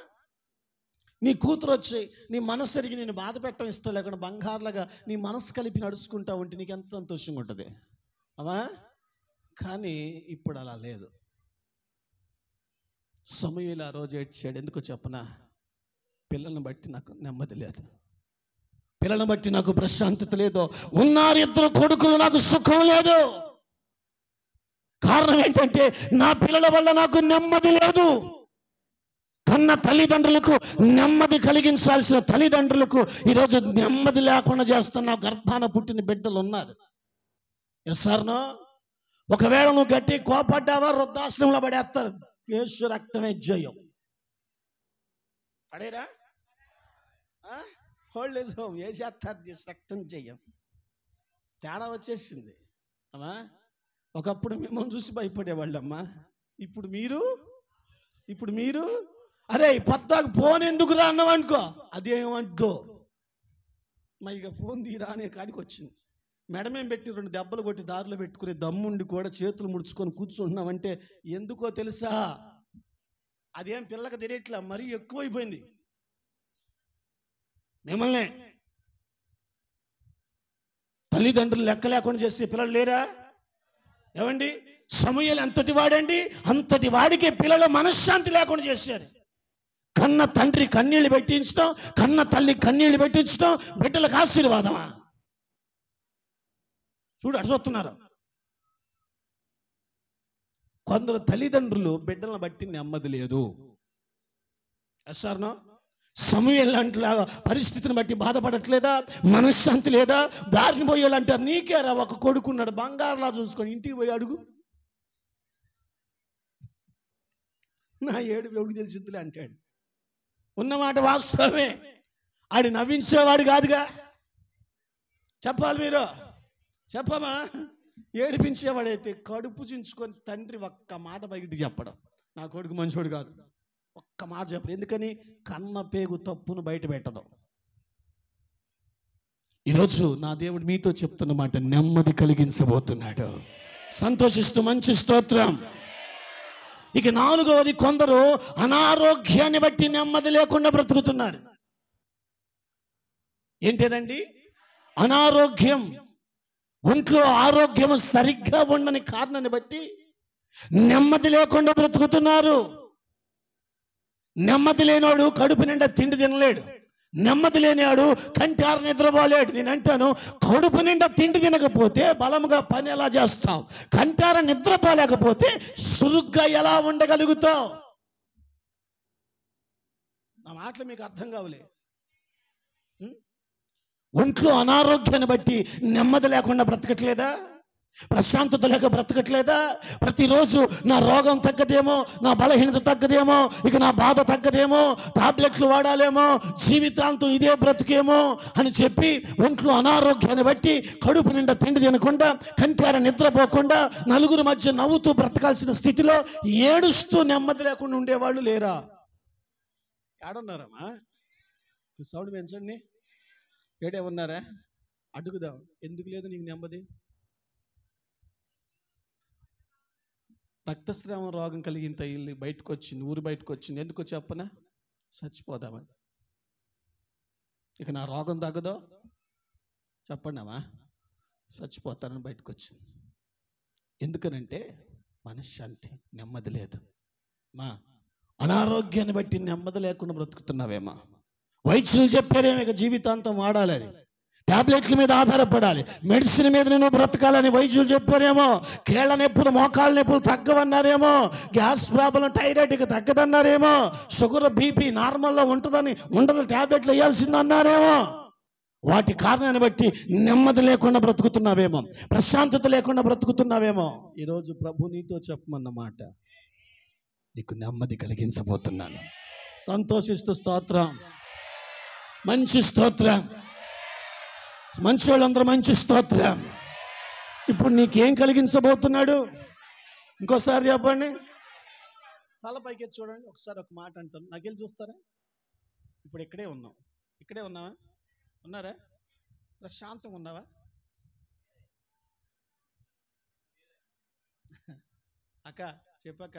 నీ కూతురు వచ్చి నీ మనసు ఎరిగి నేను బాధ పెట్టడం ఇష్టం లేకుండా బంగారులాగా నీ మనసు కలిపి నడుచుకుంటా ఉంటే నీకు ఎంత సంతోషంగా ఉంటుంది. అవా కానీ ఇప్పుడు అలా లేదు. సమూయేలు ఆ రోజు ఏడ్చాడు. ఎందుకో చెప్పనా? పిల్లల్ని బట్టి నాకు నెమ్మది లేదు, పిల్లల్ని బట్టి నాకు ప్రశాంతత లేదు, ఉన్నారు ఇద్దరు కొడుకులు, నాకు సుఖం లేదు. కారణం ఏంటంటే నా పిల్లల వల్ల నాకు నెమ్మది లేదు. కన్న తల్లిదండ్రులకు నెమ్మది కలిగించాల్సిన తల్లిదండ్రులకు ఈరోజు నెమ్మది లేకుండా చేస్తున్న గర్భాన పుట్టిన బిడ్డలు ఉన్నారు. Yes or no? ఒకవేళ నువ్వు గట్టి కోపడ్డావా, వృద్ధాశ్రమంలో పడేస్తారు. యేసు రక్తమే జయం. పడేరా? హోల్డ్ ఏజ్ హోమ్ వేసేస్తారు. రక్తం జయం. తేడా వచ్చేసింది. అమ్మా, ఒకప్పుడు మిమ్మల్ని చూసి భయపడేవాళ్ళమ్మా. ఇప్పుడు మీరు అరే పొద్దాకు ఫోన్ ఎందుకు రా అన్నావనుకో, అదేమనుకో మా ఇక ఫోన్ తీరా అనే కాడికి వచ్చింది. మెడమేం పెట్టి 2 దెబ్బలు కొట్టి దారిలో పెట్టుకునే దమ్ముండి కూడా చేతులు ముడుచుకొని కూర్చుంటున్నామంటే ఎందుకో తెలుసా? అదేం పిల్లలకు తెలియట్లా, మరీ ఎక్కువైపోయింది. మిమ్మల్ని తల్లిదండ్రులు లెక్క లేకుండా చేసే పిల్లలు లేరా? ఏమండి, సమూయేలు ఎంతటి వాడండి, అంతటి వాడికి పిల్లలు మనశ్శాంతి లేకుండా చేశారు. కన్న తండ్రి కన్నీళ్లు పెట్టించడం, కన్న తల్లి కన్నీళ్లు పెట్టించడం బిడ్డలకు ఆశీర్వాదమా? చూడు, అటు చూస్తున్నారు. కొందరు తల్లిదండ్రులు బిడ్డలను బట్టి నెమ్మది లేదు. సార్నో సమూయేలు లాంటిలాగా పరిస్థితిని బట్టి బాధపడట్లేదా? మనశ్శాంతి లేదా? దారిని పోయేళ్ళు అంటారు, నీకేరా ఒక కొడుకున్నాడు బంగారులా చూసుకొని ఇంటికి పోయి అడుగు, నా ఏడుపు ఎవడికి తెలిసిద్దులే అంటాడు. ఉన్నమాట వాస్తవమే. ఆడి నవ్వించేవాడు కాదుగా. చెప్పాలి మీరు, చెప్పమా? ఏడిపించేవాడైతే కడుపు చించుకొని తండ్రి ఒక్క మాట బయటికి చెప్పడం, నా కొడుకు మంచోడు కాదు, ఒక్క మాట చెప్పడు. ఎందుకని? కన్న పేగు తప్పును బయట పెట్టదు. ఈరోజు నా దేవుడు మీతో చెప్తున్న మాట, నెమ్మది కలిగించబోతున్నాడు. సంతోషిస్తూ మంచి స్తోత్రం. ఇక 4వది, కొందరు అనారోగ్యాన్ని బట్టి నెమ్మది లేకుండా బ్రతుకుతున్నారు. ఏంటిదండి? అనారోగ్యం. ఒంట్లో ఆరోగ్యం సరిగ్గా ఉండని కారణాన్ని బట్టి నెమ్మది లేకుండా బ్రతుకుతున్నారు. నెమ్మది లేనివాడు కడుపు నిండా తిండి తినలేడు. నెమ్మది లేనివాడు కంటార నిద్రపోలేడు. నేను అంటాను, కడుపు నిండా తిండి తినకపోతే బలంగా పని ఎలా చేస్తావు? కంటార నిద్రపోలేకపోతే సురుగ్గా ఎలా ఉండగలుగుతావు? నా మాటలు మీకు అర్థం కావలే. ఒంట్లో అనారోగ్యాన్ని బట్టి నెమ్మది లేకుండా బ్రతకట్లేదా? ప్రశాంతత లేక బ్రతకట్లేదా? ప్రతిరోజు నా రోగం తగ్గదేమో, నా బలహీనత తగ్గదేమో, ఇక నా బాధ తగ్గదేమో, టాబ్లెట్లు వాడాలేమో, జీవితాంతం ఇదే బ్రతుకేమో అని చెప్పి ఒంట్లో అనారోగ్యాన్ని బట్టి కడుపు నిండా తిండి తినకుండా, కంటార నిద్రపోకుండా, నలుగురు మధ్య నవ్వుతూ బ్రతకాల్సిన స్థితిలో ఏడుస్తూ నెమ్మది లేకుండా ఉండేవాళ్ళు లేరా? ఏడున్నారమ్మా? సౌండ్ పెంచండి. ఏడే ఉన్నారా? అడుగుదాం, ఎందుకు లేదు నీకు నెమ్మది? రక్తస్రావం రోగం కలిగిన తల్లి బయటకు వచ్చింది, ఊరు బయటకు వచ్చింది. ఎందుకో చెప్పనా? చచ్చిపోదామని. ఇక నా రోగం తగ్గదో చెప్పండామా? చచ్చిపోతానని బయటకు వచ్చింది. ఎందుకనంటే మనశ్శాంతి, నెమ్మది లేదు. మా అనారోగ్యాన్ని బట్టి నెమ్మది లేకుండా బ్రతుకుతున్నావేమా? వైద్యులు చెప్పారేమో ఇక జీవితాంతం వాడాలని, టాబ్లెట్ల మీద ఆధారపడాలి, మెడిసిన్ మీద నేను బ్రతకాలని వైద్యులు చెప్పారేమో. కేళ్ల నొప్పులు, మోకాళ్ళ నొప్పులు తగ్గవన్నారేమో. గ్యాస్ ప్రాబ్లం, థైరాయిడ్ ఇక తగ్గదన్నారేమో. షుగర్, బీపీ నార్మల్లో ఉండదు, టాబ్లెట్లు వేయాల్సిందన్నారేమో. వాటి కారణాన్ని బట్టి నెమ్మది లేకుండా బ్రతుకుతున్నావేమో, ప్రశాంతత లేకుండా బ్రతుకుతున్నావేమో. ఈరోజు ప్రభు నీతో చెప్పమన్నమాట, నీకు నెమ్మది కలిగించబోతున్నాను. సంతోషిస్తూ స్తోత్రం, మంచి స్తోత్రం. మంచి వాళ్ళందరూ మంచి స్తోత్రం. ఇప్పుడు నీకేం కలిగించబోతున్నాడు? ఇంకోసారి చెప్పండి. తల పైకి చూడండి. ఒకసారి ఒక మాట అంటాను, నగిలి చూస్తారా? ఇప్పుడు ఇక్కడే ఉన్నావా? ఉన్నారా? ప్రశాంతంగా ఉన్నావా? అక్క చెప్పక్క,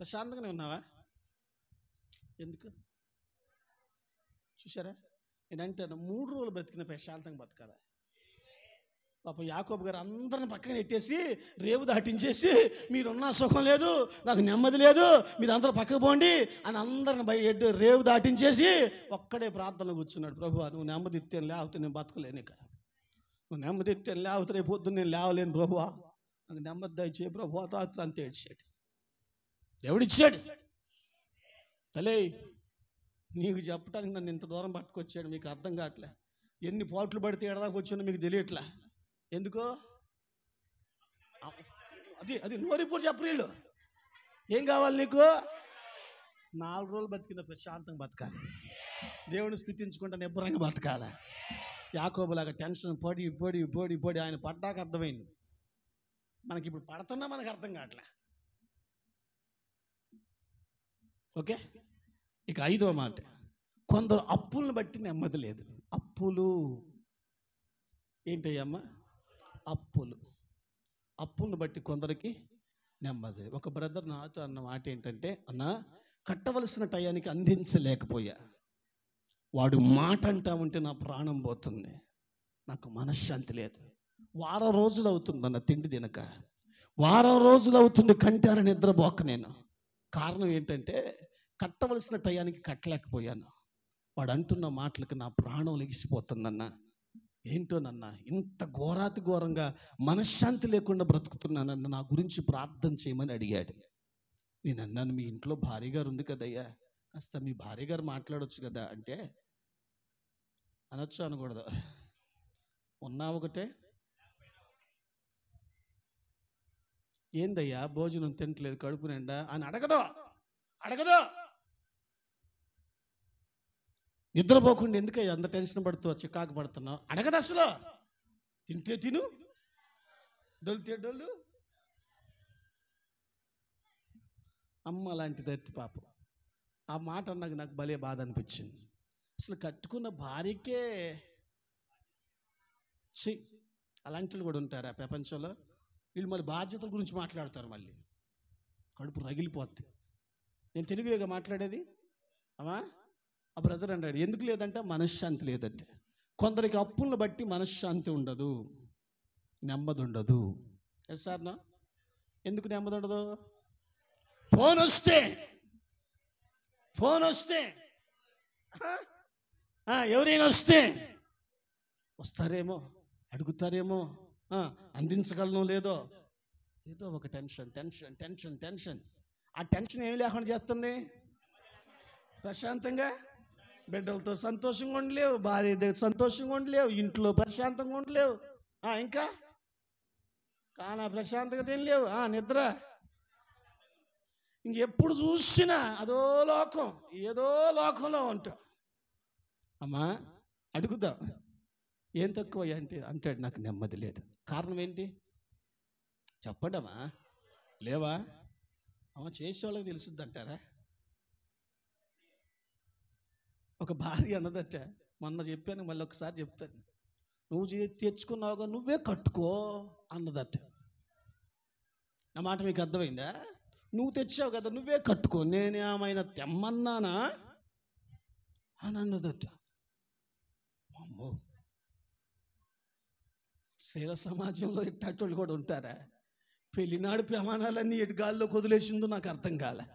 ప్రశాంతంగానే ఉన్నావా? ఎందుకు? చూసారా, నేనంటే 3 రోజులు బ్రతికిన ప్రశాంతంగా బతకాల. పాపం యాకోబు గారు అందరిని పక్కన నెట్టేసి, రేవు దాటించేసి, మీరున్నా సుఖం లేదు, నాకు నెమ్మది లేదు, మీరు అందరూ పక్కకు పోండి అని అందరిని రేవు దాటించేసి ఒక్కడే ప్రార్థనలో కూర్చున్నాడు. ప్రభువా, నువ్వు నెమ్మది ఇస్తే లేకపోతే నేను బతకలేను, ఇక నువ్వు నెమ్మది ఇస్తే లేకపోతే రేపు పొద్దున్న నేను లేవలేను ప్రభువా, నాకు నెమ్మది దయచేయి ప్రభువా. రాత్రి అంతే ఏడ్చాడు. దేవుడిచ్చాడు. తలే, నీకు చెప్పడానికి నన్ను ఇంత దూరం పట్టుకొచ్చాడు, మీకు అర్థం కావట్లే. ఎన్ని పోట్లు పడితే ఎడదాకా వచ్చానో మీకు తెలియట్లే. ఎందుకో అది నోరిప్పుడు చెప్పరీళ్ళు. ఏం కావాలి నీకు? 4 రోజులు బతికిన ప్రశాంతంగా బతకాలి, దేవుని స్తుతించుకుంటా నిబ్బరంగా బతకాలి. యాకోబులాగా టెన్షన్ పడి పడి పడి పడి ఆయన పడ్డాక అర్థమైంది. మనకి ఇప్పుడు పడుతున్నా మనకు అర్థం కావట్లే. ఓకే, ఇక 5వ మాట, కొందరు అప్పులను బట్టి నెమ్మది లేదు. అప్పులు ఏంటయ్యమ్మా? అప్పులను బట్టి కొందరికి నెమ్మది. ఒక బ్రదర్ నాతో అన్న మాట ఏంటంటే, అన్న కట్టవలసిన టయానికి అందించలేకపోయా, వాడు మాట అంటా ఉంటే నా ప్రాణం పోతుంది, నాకు మనశ్శాంతి లేదు. వారం రోజులు అవుతుంది అన్న తిండి తినక, వారం రోజులు అవుతుంది కంటార నిద్రపోక. నేను కారణం ఏంటంటే కట్టవలసిన టయానికి కట్టలేకపోయాను. వాడు అంటున్న మాటలకు నా ప్రాణం లెగిసిపోతుందన్న. ఏంటోనన్న ఇంత ఘోరాతి ఘోరంగా మనశ్శాంతి లేకుండా బ్రతుకుతున్నానన్న, నా గురించి ప్రార్థన చేయమని అడిగాడు. నేను అన్నాను, మీ ఇంట్లో భార్య గారు ఉంది కదయ్యా, కాస్త మీ భార్య గారు మాట్లాడొచ్చు కదా అంటే, అనొచ్చు అనకూడదు, ఉన్నా ఒకటే, ఏందయ్యా భోజనం తింటలేదు కడుపు నిండా అని అడగదు. నిద్రపోకుండా ఎందుకయ్యా అంత టెన్షన్ పడుతూ చికాకు పడుతున్నావు అడగదు. అసలు తింటే తిను, డొల్తే డొల్లు. అమ్మ లాంటిది ఎత్తి పాపం. ఆ మాట అన్నాక నాకు భలే బాధ అనిపించింది. అసలు కట్టుకున్న భార్యకే అలాంటి వాళ్ళు కూడా ఉంటారా ప్రపంచంలో? వీళ్ళు మళ్ళీ బాధ్యతల గురించి మాట్లాడతారు, మళ్ళీ కడుపు రగిలిపోద్ది. నేను తెలుగుగా మాట్లాడేది అమ్మా. ఆ బ్రదర్ అన్నాడు, ఎందుకు లేదంటే మనశ్శాంతి లేదంటే. కొందరికి అప్పులను బట్టి మనశ్శాంతి ఉండదు, నెమ్మది ఉండదు. ఎస్ సార్ నా? ఎందుకు నెమ్మది ఉండదు? ఫోన్ వస్తే ఎవరైనా వస్తారేమో, అడుగుతారేమో, అందించగలను లేదో, ఏదో ఒక టెన్షన్ టెన్షన్ టెన్షన్ టెన్షన్. ఆ టెన్షన్ ఏమి లేకుండా చేస్తుంది. ప్రశాంతంగా బిడ్డలతో సంతోషంగా ఉండలేవు, భార్య దగ్గర సంతోషంగా ఉండలేవు, ఇంట్లో ప్రశాంతంగా ఉండలేవు, ఇంకా కానా ప్రశాంతంగా తినలేవు, నిద్ర. ఇంకెప్పుడు చూసినా అదో లోకం, ఏదో లోకంలో ఉంటావు. అమ్మా అడుగుదాం, ఏం తక్కువ అంటే అంటాడు, నాకు నెమ్మది లేదు. కారణం ఏంటి చెప్పండి అమ్మా. లేవా అమ్మ? చేసేవాళ్ళకి తెలుసుద్ది అంటారా? ఒక భార్య అన్నదట, మొన్న చెప్పాను, మళ్ళీ ఒకసారి చెప్తాను, నువ్వు తెచ్చుకున్నావుగా నువ్వే కట్టుకో అన్నదట. నా మాట మీకు అర్థమైందా? నువ్వు తెచ్చావు కదా నువ్వే కట్టుకో, నేనేమైనా తెమ్మన్నానా అని అన్నదట. అమ్మో, శీల సమాజంలో ఇట్టేటోళ్ళు కూడా ఉంటారా? పెళ్లినాడు ప్రమాణాలన్నీ ఎటు గాల్లో వదిలేసిందో నాకు అర్థం కాలే.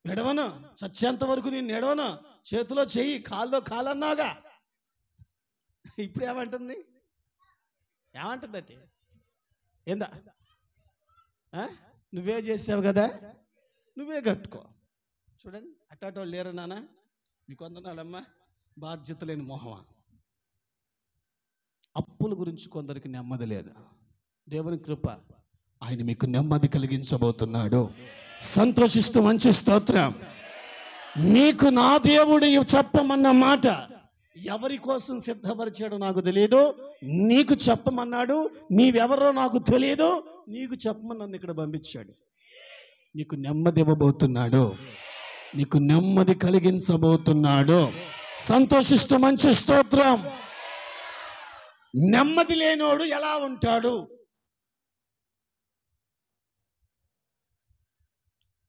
ఎడవను చచ్చేంత వరకు నేను ఎడవను, చేతిలో చెయ్యి కాల్లో కాలన్నాగా. ఇప్పుడు ఏమంటుంది అంటే ఏందా, నువ్వే చేసావు కదా నువ్వే కట్టుకో. చూడండి అట్టాటోళ్ళు లేరు నాన్న, మీకు వందనాలమ్మా. బాధ్యత లేని మొహమా. అప్పుల గురించి కొందరికి నెమ్మది లేదు. దేవుని కృప, ఆయన మీకు నెమ్మది కలిగించబోతున్నాడు. సంతోషిస్తూ మంచి స్తోత్రం. నీకు నా దేవుడు చెప్పమన్న మాట ఎవరి కోసం సిద్ధపరిచాడో నాకు తెలియదు, నీకు చెప్పమన్నాడు. నీవెవరో నాకు తెలియదు, నీకు చెప్పమని నన్ను ఇక్కడ పంపించాడు. నీకు నెమ్మది ఇవ్వబోతున్నాడు, నీకు నెమ్మది కలిగించబోతున్నాడు. సంతోషిస్తూ మంచి స్తోత్రం. నెమ్మది లేనోడు ఎలా ఉంటాడు?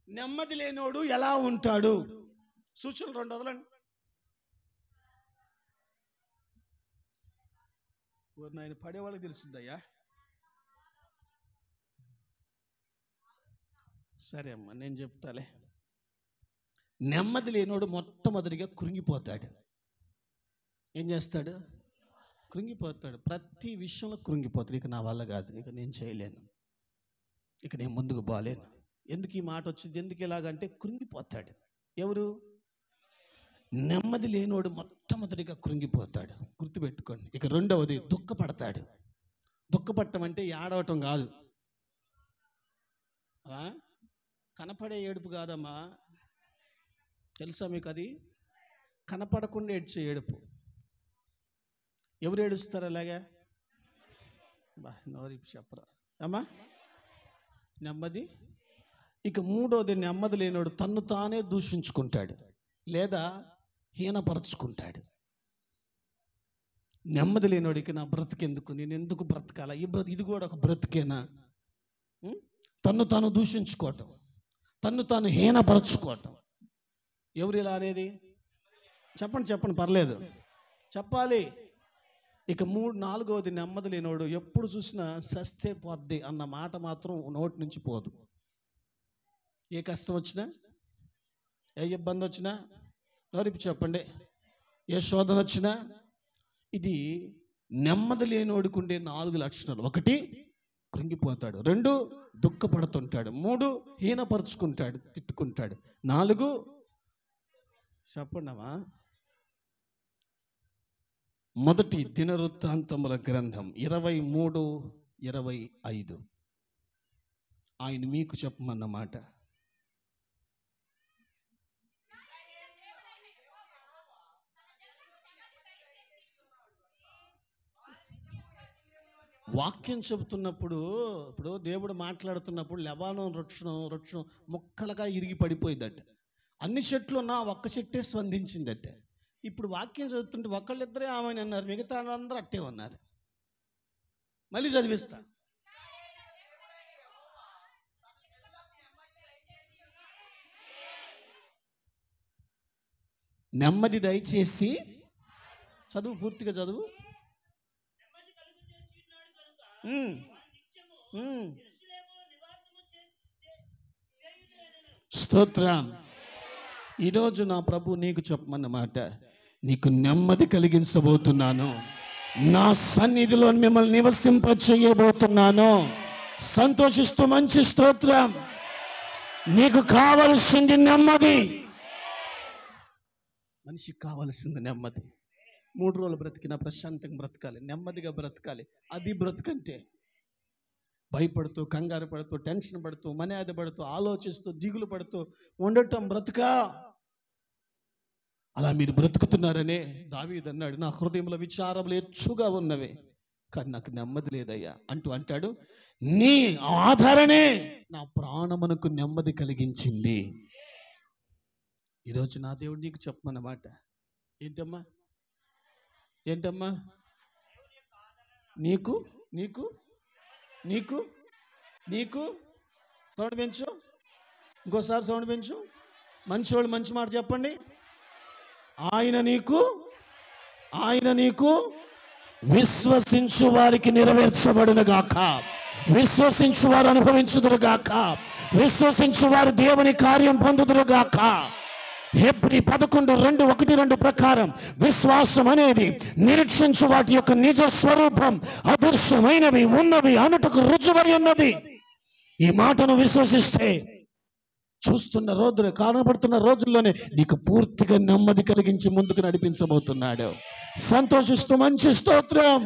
నెమ్మది లేనోడు ఎలా ఉంటాడు? సూచనలు 2 వదలండి. ఆయన పడేవాళ్ళకి తెలుస్తుందయ్యా. సరే అమ్మా నేను చెప్తాలే. నెమ్మది లేనోడు మొట్టమొదటిగా కృంగిపోతాడు. ఏం చేస్తాడు? కృంగిపోతాడు. ప్రతి విషయంలో కృంగిపోతాడు. ఇక నా వల్ల కాదు, ఇక నేను చేయలేను, ఇక నేను ముందుకు పోలేను. ఎందుకు ఈ మాట వచ్చింది? ఎందుకు ఇలాగంటే కృంగిపోతాడు. ఎవరు? నెమ్మది లేనోడు మొట్టమొదటిగా కృంగిపోతాడు. గుర్తుపెట్టుకోండి. ఇక రెండవది దుఃఖపడతాడు. దుఃఖపడటం అంటే ఏడవటం కాదు, కనపడే ఏడుపు కాదమ్మా. తెలుసా మీకు? అది కనపడకుండా ఏడ్చే ఏడుపు. ఎవరు ఏడుస్తారు అలాగా? నోరి చెప్పరా అమ్మా. నెమ్మది. ఇక మూడోది, నెమ్మది లేనోడు తన్ను తానే దూషించుకుంటాడు లేదా హీనపరుచుకుంటాడు. నెమ్మది లేనోడికి నా బ్రతికెందుకు, నేను ఎందుకు బ్రతకాల, ఇది కూడా ఒక బ్రతికేనా? తన్ను తాను దూషించుకోవటం, తన్ను తాను హీనపరచుకోవటం. ఎవరు ఇలా అనేది? చెప్పండి పర్లేదు, చెప్పాలి. ఇక నాలుగవది, నెమ్మది లేనోడు ఎప్పుడు చూసినా సస్తే పోద్ది అన్న మాట మాత్రం నోటి నుంచి పోదు. ఏ కష్టం వచ్చినా, ఏ ఇబ్బంది వచ్చినా, నోరిపి చెప్పండి, ఏ శోధన వచ్చినా, ఇది నెమ్మది లేనోడుకుండే 4 లక్షణాలు. 1, కృంగిపోతాడు. 2, దుఃఖపడుతుంటాడు. 3, హీనపరుచుకుంటాడు, తిట్టుకుంటాడు. 4, చెప్పండమ్మా, మొదటి దినవృత్తాంతముల గ్రంథం 23:25. ఆయన మీకు చెప్పమన్నమాట. వాక్యం చెబుతున్నప్పుడు, ఇప్పుడు దేవుడు మాట్లాడుతున్నప్పుడు లెబానోను వృక్షం ముక్కలుగా ఇరిగి పడిపోయిందట. అన్ని చెట్లు ఉన్నా ఒక్క చెట్టే స్పందించిందట. ఇప్పుడు వాక్యం చదువుతుంటే ఒకళ్ళిద్దరే ఆమెను అన్నారు, మిగతా అందరూ అట్టే ఉన్నారు. మళ్ళీ చదివిస్తా. నెమ్మది దయచేసి చదువు, పూర్తిగా చదువు. స్తోత్రం. ఈరోజు నా ప్రభు నీకు చెప్పమన్నమాట, నీకు నెమ్మది కలిగించబోతున్నాను, నా సన్నిధిలో మిమ్మల్ని నివసింపచేయబోతున్నాను. సంతోషిస్తూ మంచి స్తోత్రం. నీకు కావలసింది నెమ్మది. మనిషికి కావలసింది నెమ్మది. 3 రోజులు బ్రతికినా ప్రశాంతంగా బ్రతకాలి, నెమ్మదిగా బ్రతకాలి. అది బ్రతకంటే భయపడుతూ, కంగారు పడుతూ, టెన్షన్ పడుతూ, మర్యాద పడుతూ, ఆలోచిస్తూ, దిగులు పడుతూ ఉండటం బ్రతుకా? అలా మీరు బ్రతుకుతున్నారనే దావీదు అన్నాడు, నా హృదయంలో విచారములు ఎచ్చుగా ఉన్నవే, కానీ నాకు నెమ్మది లేదయ్యా అంటాడు. నీ ఆధారనే నా ప్రాణమునకు నెమ్మది కలిగించింది. ఈరోజు నా దేవుడు నీకు చెప్పమన్నమాట. ఏంటమ్మా? నీకు నీకు నీకు నీకు సౌండ్ పెంచు, ఇంకోసారి సౌండ్ పెంచు. మంచివాళ్ళు మంచి మాట చెప్పండి. ఆయన నీకు విశ్వసించు వారికి నెరవేర్చబడును గాక, విశ్వసించు వారు అనుభవించుదురు గాక, విశ్వసించు వారు దేవుని కార్యం పొందుదురు గాక. హెబ్రీ 11:1-2 ప్రకారం విశ్వాసం అనేది నిరీక్షించు వాటి యొక్క నిజ స్వరూపం, అదృశ్యమైనవి ఉన్నవి అనుటకు రుజువై ఉన్నది. ఈ మాటను విశ్వసిస్తే చూస్తున్న రోజులు, కనబడుతున్న రోజుల్లోనే నీకు పూర్తిగా నెమ్మది కలిగించి ముందుకు నడిపించబోతున్నాడు. సంతోషిస్తూ మంచి స్తోత్రం.